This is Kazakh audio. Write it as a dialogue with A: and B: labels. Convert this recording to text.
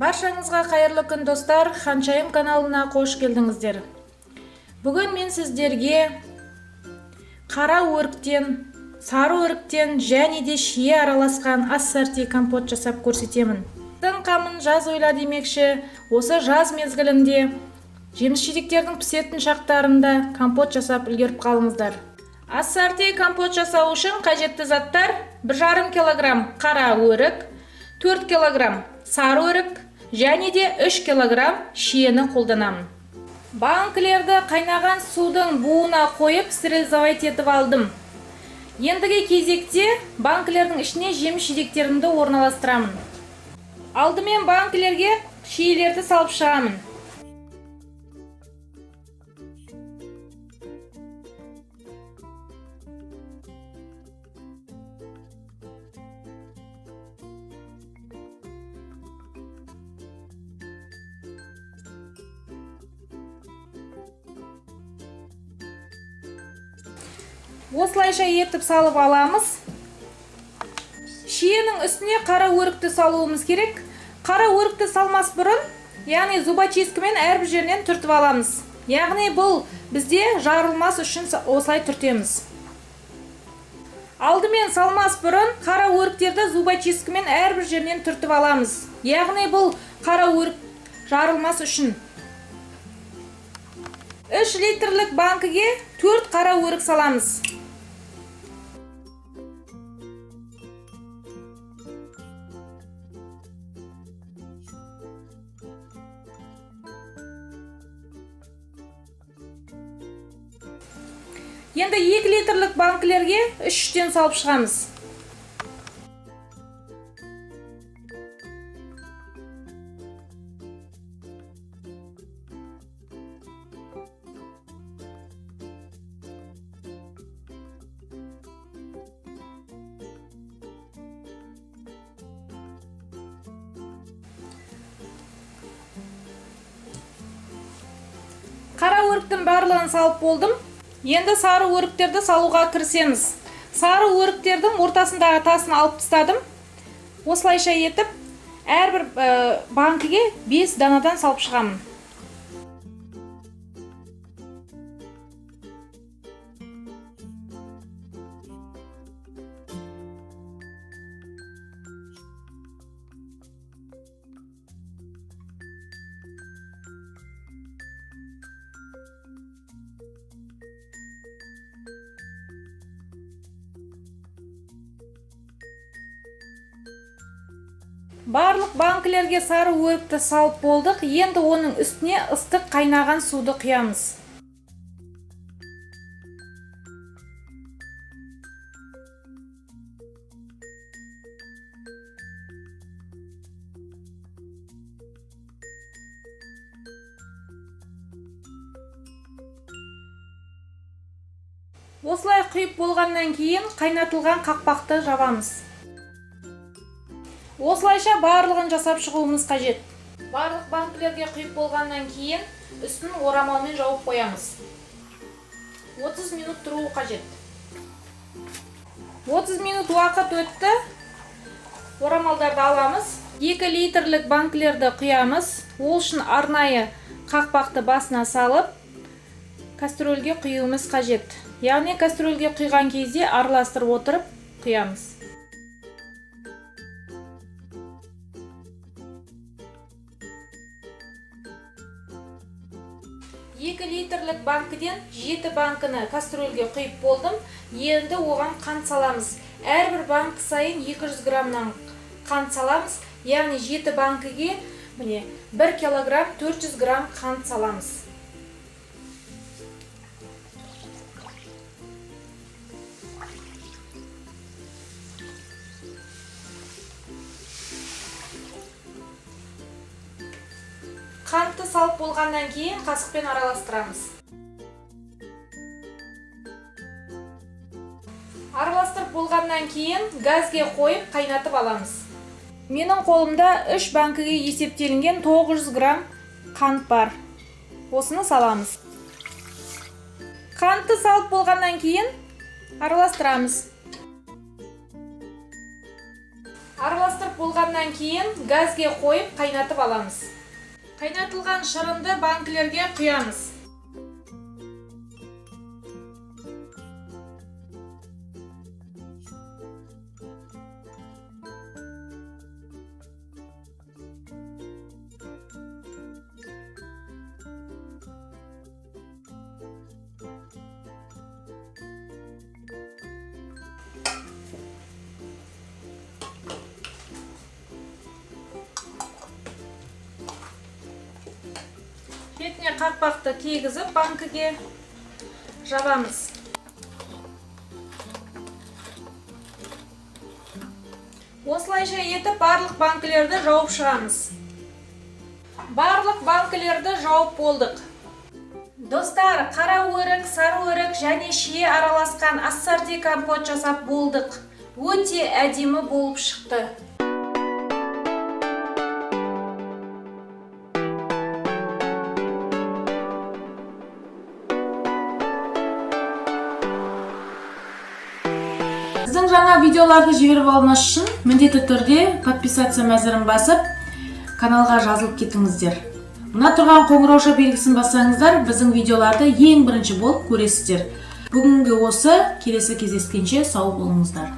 A: Баршаңызға қайырлы күн достар, Ханшайым каналына қош келдіңіздер. Бүгін мен сіздерге қара өріктен, сары өріктен және де шие араласқан ассорти компот жасап көрсетемін. Тың қамын жаз ойла демекші, осы жаз мезгілінде жеміс-жидектердің пісетін шақтарында компот жасап үлгеріп қалыңыздар. Ассорти компот жасау үшін қажетті заттар: 1,5 кг қара өрік, 4 кг сары өрік және де 3 кг шиені қолданамын. Банкілерді қайнаған судың буына қойып стерилизовать етіп алдым. Ендігі кезекте банкілердің ішіне жеміс-жидектерімді орналастырамын. Алдымен банкілерге шиелерді салып шығамын. Осылайша етіп салып аламыз. Шиенің үстіне қара өрікті салуымыз керек. Қара өрікті салмас бұрын, яғни зубочисткамен әрбір жерінен түртіп аламыз. Яғни бұл бізде жарылмас үшін осылай түртеміз. Алдымен салмас бұрын қара өріктерді зубочисткамен әрбір жерінен түртіп аламыз. Яғни бұл қара өрік жарылмас үшін. 3 литрлік банкіге 4 қара өрік саламыз. Енді 2 литрлік банкілерге 3-тен салып шығамыз. Қара өріктің барлығын салып болдым. Енді сары өріктерді салуға кірісеміз. Сары өріктердің ортасындағы тасын алып тастадым. Осылайша етіп, әрбір банкіге 5 данадан салып шығамын. Барлық банкілерге сары өрікті салып болдық. Енді оның үстіне ыстық қайнаған суды құямыз. Осылай құйып болғаннан кейін қайнатылған қақпақты жабамыз. Осылайша барлығын жасап шығуымыз қажет. Барлық банкілерге құйып болғаннан кейін үстін орамалмен жауып қоямыз. 30 минут тұруы қажет. 30 минут уақыт өтті. Орамалдарды аламыз. 2 литрлік банкілерді құямыз. Ол үшін арнайы қақпақты басына салып, кастрөлге құюымыз қажет. Яғни кастрөлге құйған кезде араластырып отырып құямыз. 2 литрлік банкіден 7 банкіні кастрөлге құйып болдым. Енді оған қант саламыз. Әрбір банкі сайын 200 грамнан қант саламыз. Яғни 7 банкіге 1 кг 400 грамм қант саламыз. Қантты салып болғаннан кейін қасықпен араластырамыз. Араластырып болғаннан кейін газге қойып қайнатып аламыз. Менің қолымда 3 банкіге есептелінген 900 грамм қант бар. Осыны саламыз. Қантты салып болғаннан кейін араластырамыз. Араластырып болғаннан кейін газге қойып қайнатып аламыз. Қайнатылған шырынды банкілерге құямыз. Бетіне қақпақты кигізіп банкіге жабамыз. Осылайша етіп барлық банкілерді жауып шығамыз. Барлық банкілерді жауып болдық. Достар, қара өрік, сары өрік және шие араласқан ассорти компот жасап болдық. Өте әдемі болып шықты. Біздің жаңа видеоларды жіберіп алыңыз үшін міндетті түрде подписация мәзірін басып, каналға жазылып кетіңіздер. Мына тұрған қоңырауша белгісін бассаңыздар, біздің видеоларды ең бірінші болып көресіздер. Бүгінгі осы, келесі кездескенше сау болыңыздар.